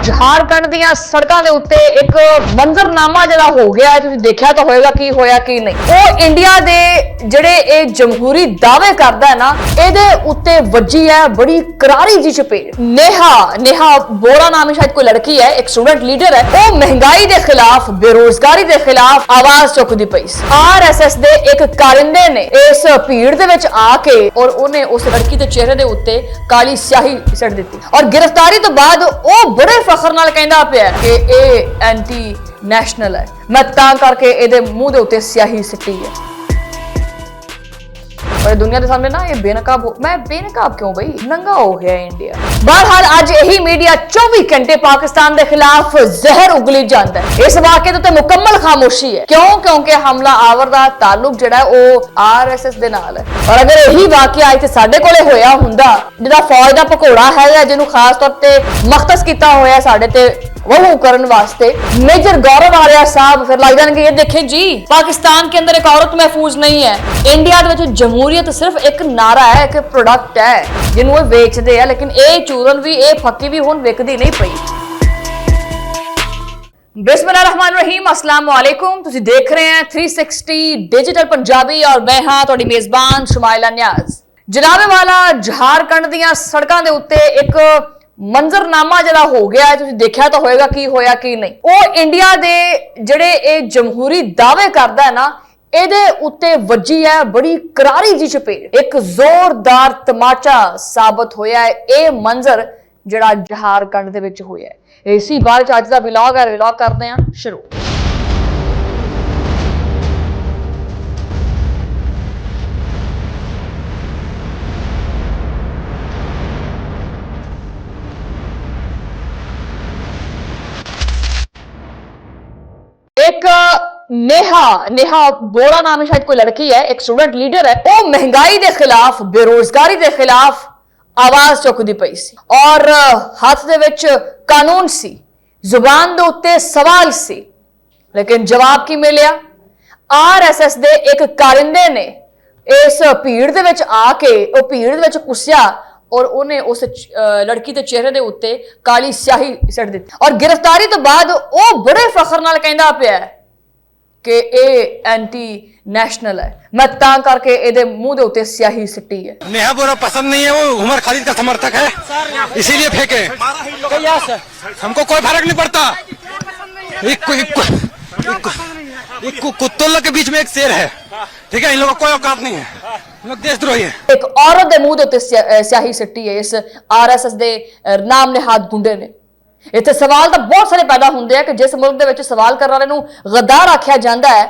झारखंड ਦੀਆਂ ਸੜਕਾਂ ਦੇ ਉੱਤੇ ਇੱਕ ਮੰਜ਼ਰਨਾਮਾ ਜਿਹੜਾ ਹੋ ਗਿਆ ਹੈ, ਤੁਸੀਂ ਦੇਖਿਆ ਤਾਂ ਹੋਵੇਗਾ ਕੀ ਹੋਇਆ ਕੀ ਨਹੀਂ। ਉਹ ਇੰਡੀਆ ਦੇ ਜਿਹੜੇ ਇਹ ਜਮਹੂਰੀ ਦਾਅਵੇ ਕਰਦਾ ਹੈ ਨਾ, ਇਹਦੇ ਉੱਤੇ ਵੱਜੀ ਹੈ ਬੜੀ ਕਰਾਰੀ ਜੀ ਚਪੇੜ। नेहा बोरा नाम है, शायद कोई लड़की है, एक स्टूडेंट लीडर है। वो महंगाई के खिलाफ, बेरोजगारी के खिलाफ आवाज चुकदी पई। आरएसएस दे एक कारिंदे ने इस भीड़ दे विच आके और उन्हें उस लड़की के चेहरे दे उत्ते काली स्याही सट दी और गिरफ्तारी तो बाद वो बड़े फखर नाल कहंदा पिया कि ये एंटी नेशनल है, मैं तां करके इहदे मूंह दे उत्ते स्याही सिट्टी है। और दुनिया के सामने ना ये बेनकाब मैं बेनकाब क्यों भाई, नंगा हो गया इंडिया। बहरहाल आज यही मीडिया 24 घंटे पाकिस्तान के खिलाफ जहर उगली जाता है। इस वाक़े ते मुकम्मल खामोशी है। क्यों? क्योंकि हमला आवर दा ताल्लुक जिहड़ा है वो आरएसएस दे नाल है। और अगर यही वाक़या इत्थे साडे कोले होया हुंदा, जिहड़ा फौज दा पकौड़ा है जिन्होंने खास तौर ते मख्तस किया होया साडे ते वहू करन वास्ते मेजर गौरव आर्या साहब, फिर लग जाएंगे ये देखें जी पाकिस्तान के अंदर एक औरत महफूज नहीं है। इंडिया दे विच जमहूरियत सिर्फ एक नारा है, एक प्रोडक्ट है जिन्हों वेचते हैं, लेकिन ये चूरन भी ये फक्की भी हुण विकदी नहीं पई। बिस्मिल्लाहिर्रहमानिर्रहीम, अस्सलाम वालेकुम। तुसीं देख रहे हैं 360 डिजिटल पंजाबी और मैं हां तुहाडी मेजबान शुमाइला न्याज। जनाबे वाला झारखंड ਦੀਆਂ सड़कों के उत्ते एक ਮੰਜ਼ਰਨਾਮਾ ਜਿਹੜਾ ਹੋ ਗਿਆ ਹੈ, ਤੁਸੀਂ ਦੇਖਿਆ ਤਾਂ ਹੋਵੇਗਾ ਕੀ ਹੋਇਆ ਕੀ ਨਹੀਂ। ਉਹ ਇੰਡੀਆ ਦੇ ਜਿਹੜੇ ਇਹ ਜਮਹੂਰੀ ਦਾਅਵੇ ਕਰਦਾ ਹੈ ਨਾ, ਇਹਦੇ ਉੱਤੇ ਵੱਜੀ ਹੈ ਬੜੀ ਕਰਾਰੀ ਜੀ ਚਪੇੜ। ਇੱਕ ਜ਼ੋਰਦਾਰ ਤਮਾਚਾ ਸਾਬਤ ਹੋਇਆ ਹੈ ਇਹ ਮੰਜ਼ਰ ਜਿਹੜਾ ਝਾਰਖੰਡ ਦੇ ਵਿੱਚ ਹੋਇਆ ਹੈ। ਇਸੇ ਬਾਰੇ ਚ ਅੱਜ ਦਾ ਵਲੌਗ ਹੈ, ਵਲੌਗ ਕਰਦੇ ਹਾਂ ਸ਼ੁਰੂ। एक नेहा बोरा नाम है, शायद कोई लड़की है, एक स्टूडेंट लीडर है। वो महंगाई के खिलाफ, बेरोजगारी के खिलाफ आवाज चुकदी पई सी और हाथ दे विच कानून सी, जुबान दे उत्ते सवाल सी, लेकिन जवाब की मिलिया? आरएसएस दे एक कारिंदे ने इस भीड़ दे विच आके वो भीड़ दे विच घुसिया और उन्हें उस लड़की के चेहरे के उत्ते काली स्याही सट दी और गिरफ्तारी तो बाद वो बड़े फखर नाल कहंदा पिया कि ये एंटी नेशनल है, मैं तां करके इहदे मूंह दे उत्ते स्याही सिट्टी है। नेहा बोरा पसंद नहीं है, वो उमर खालिद का समर्थक है, इसीलिए फेंके। हमको कोई फर्क नहीं पड़ता। एक कुत्तों के बीच में एक शेर है, ठीक है, इन लोगों को कोई औकात नहीं है, लोग देशद्रोही है। एक औरत दे मूंह दे उत्ते स्याही सिट्टी है इस आरएसएस दे नाम निहाद गुंडे ने। इत्थे सवाल तो बहुत सारे पैदा होंदे हैं कि जिस मुल्क दे विच सवाल करने वाले नूं गद्दार आख्या जांदा है,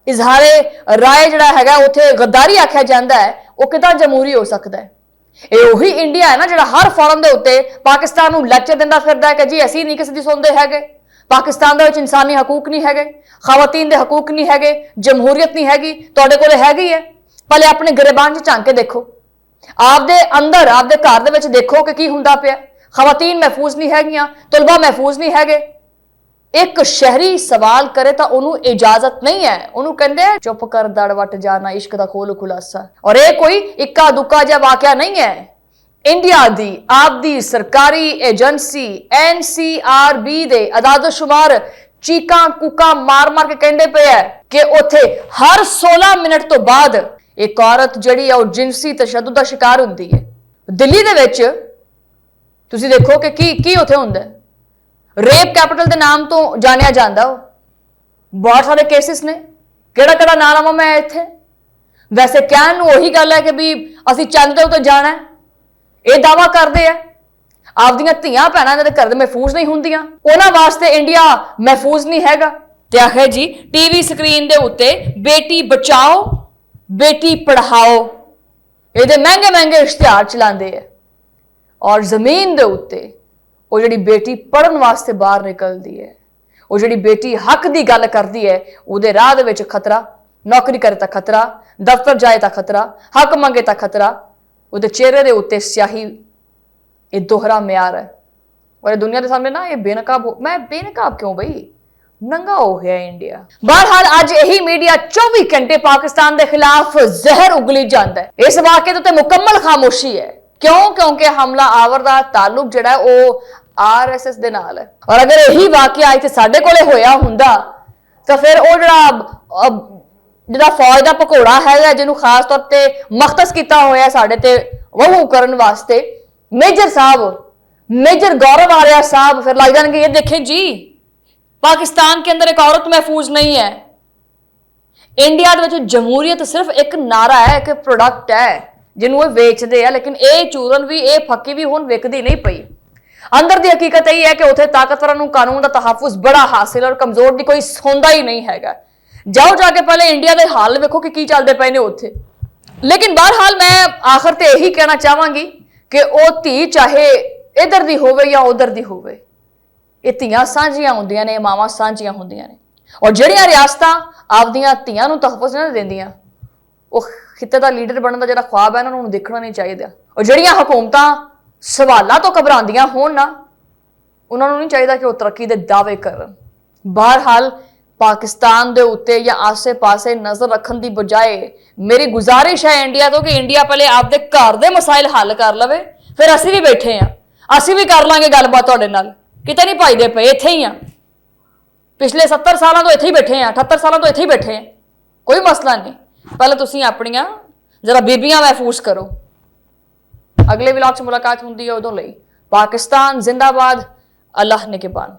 इजहारे राय जिहड़ा हैगा उत्थे गद्दारी आख्या जांदा है, वो किदां जमहूरी हो सकदा है? ਇਹ ਉਹੀ ਇੰਡੀਆ ਹੈ ਨਾ ਜਿਹੜਾ ਹਰ ਫੋਰਮ ਦੇ ਉੱਤੇ ਪਾਕਿਸਤਾਨ ਨੂੰ ਲੈਕਚਰ ਦਿੰਦਾ ਫਿਰਦਾ ਹੈ ਕਿ ਜੀ ਅਸੀਂ ਨਹੀਂ ਕਿਸੇ ਦੀ ਸੁਣਦੇ ਹੈਗੇ, ਪਾਕਿਸਤਾਨ ਦੇ ਵਿੱਚ ਇਨਸਾਨੀ ਹਕੂਕ ਨਹੀਂ ਹੈਗੇ, ਖਵਾਤੀਨ ਦੇ ਹਕੂਕ ਨਹੀਂ ਹੈਗੇ, ਜਮਹੂਰੀਅਤ ਨਹੀਂ ਹੈਗੀ। ਤੁਹਾਡੇ ਕੋਲੇ ਹੈਗੀ ਹੈ, ਪਹਿਲੇ ਆਪਣੇ ਗਰੇਬਾਨ 'ਚ ਝਾਂਕ ਕੇ ਦੇਖੋ, ਆਪਦੇ ਅੰਦਰ ਆਪਦੇ ਘਰ ਦੇ ਵਿੱਚ ਦੇਖੋ ਕਿ ਕੀ ਹੁੰਦਾ ਪਿਆ। ਖਵਾਤੀਨ महफूज नहीं हैगियां, तुलबा महफूज नहीं हैगे। एक शहरी सवाल करे तो उन्होंने इजाजत नहीं है, उन्होंने कहते हैं चुप कर दड़ वट जाना इश्क दा खोल खुलासा। और ये कोई इक्का दुक्का जिहा वाकया नहीं है। इंडिया दी आपदी सरकारी एजेंसी NCRB दे अदादोशुमार चीकां कूकां मार मार के कहते पे है कि उत्थे हर 16 मिनट तो बाद एक औरत जिहड़ी है जिनसी तशद्दुद दा शिकार हुंदी है। दिल्ली दे विच तुसीं देखो कि की उत्थे हुंदा है, रेप कैपिटल के नाम तो जानिया जाता। बहुत सारे केसिस ने, केड़ा केड़ा नाम लवां मैं इत्थे? वैसे कहण नूं उही गल है कि भी असीं चंद दे उत्ते जाना है, ये दावा करते हैं। आपदियां धीआं भैणां दे घर महफूज नहीं हुंदियां, उन्हां वास्ते इंडिया महफूज नहीं हैगा। ते आखिर जी टीवी स्क्रीन दे उत्ते बेटी बचाओ बेटी पढ़ाओ इहदे महंगे महंगे इश्तिहार चलाते हैं और जमीन दे उत्ते वो जिहड़ी बेटी पढ़न वास्ते बाहर निकलती है, वो जिहड़ी बेटी हक की गल करती है, उहदे राह दे विच खतरा, नौकरी करे तां खतरा, दफ्तर जाए तां खतरा, हक मंगे तां खतरा, उहदे चेहरे दे उत्ते स्याही। ये दोहरा म्यार है और दुनिया के सामने ना ये बेनकाब मैं बेनकाब क्यों भाई, नंगा हो गया इंडिया। बहरहाल आज यही मीडिया 24 घंटे पाकिस्तान के खिलाफ जहर उगली जाता है। इस वाक़े ते मुकम्मल खामोशी है। क्यों? क्योंकि हमला आवर का ताल्लुक जिहड़ा वो ਆਰਐਸਐਸ ਦੇ ਨਾਲ ਹੈ। ਔਰ ਅਗਰ ਇਹੀ ਵਾਕਿਆ ਇੱਥੇ ਸਾਡੇ ਕੋਲੇ ਹੋਇਆ ਹੁੰਦਾ ਤਾਂ ਫਿਰ ਉਹ ਜਿਹੜਾ ਫੌਜ ਦਾ ਪਕੌੜਾ ਹੈਗਾ, ਜਿਹਨੂੰ ਖਾਸ ਤੌਰ ਤੇ ਮਖਤਸ ਕੀਤਾ ਹੋਇਆ ਸਾਡੇ ਤੇ ਵਹੂ ਕਰਨ ਵਾਸਤੇ, ਮੇਜਰ ਸਾਹਿਬ, मेजर गौरव आर्या साहब फिर लग जाएंगे ये देखें जी पाकिस्तान के अंदर एक औरत महफूज नहीं है। इंडिया दे जमहूरीयत सिर्फ एक नारा है, एक प्रोडक्ट है जिन्होंने वेचते हैं, लेकिन ये चूरन भी ये फक्की भी हुण विकदी नहीं पई। अंदर दी हकीकत यही है कि उत्थे ताकतवरां नूं कानून का तहफुज बड़ा हासिल और कमजोर दी कोई सुनदा ही नहीं हैगा। जाओ जाके पहले इंडिया के हाल वेखो कि चलते पे ने उत्थे। लेकिन बहरहाल मैं आखिर ते यही कहना चाहांगी कि वो धी चाहे इधर दी होवे या उधर दी होवे, ये धीआं सांझियां हुंदियां ने, मावां सांझियां हुंदियां ने। और जिहड़ियां रियासतां आपदियां धीआं नूं तहफुज नहीं दिंदियां, वो खिते दा लीडर बनने का जिहड़ा ख्वाब है इन्हां नूं देखना नहीं चाहिए। और जिहड़ियां हुकूमतां सवालां तो घबरांदियां होण ना, उन्हां नूं नहीं चाहिए कि वो तरक्की दे दावे करन। बहरहाल पाकिस्तान दे उत्ते या आसे पासे नज़र रखण दी बजाए मेरी गुजारिश है इंडिया तो कि इंडिया पहले आपदे घर दे मसाइल हल कर लवे, फिर असीं भी बैठे हैं, ਅਸੀਂ ਵੀ ਕਰ ਲਾਂਗੇ ਗੱਲਬਾਤ ਤੁਹਾਡੇ ਨਾਲ, ਕਿਤੇ ਨਹੀਂ ਭਜਦੇ ਪਏ, ਇੱਥੇ ਹੀ ਆ। ਪਿਛਲੇ 70 ਸਾਲਾਂ ਤੋਂ ਇੱਥੇ ਹੀ ਬੈਠੇ ਆ, 78 ਸਾਲਾਂ ਤੋਂ ਇੱਥੇ ਹੀ ਬੈਠੇ ਆ, ਕੋਈ ਮਸਲਾ ਨਹੀਂ। ਪਹਿਲਾਂ ਤੁਸੀਂ ਆਪਣੀਆਂ ਜਰਾ ਬੀਬੀਆਂ ਮਹਿਫੂਜ਼ ਕਰੋ। ਅਗਲੇ ਵਲੌਗ 'ਚ ਮੁਲਾਕਾਤ ਹੁੰਦੀ ਹੈ ਉਦੋਂ ਲਈ। ਪਾਕਿਸਤਾਨ ਜ਼ਿੰਦਾਬਾਦ, ਅੱਲਾਹ ਨਿਗਹਿਬਾਨ।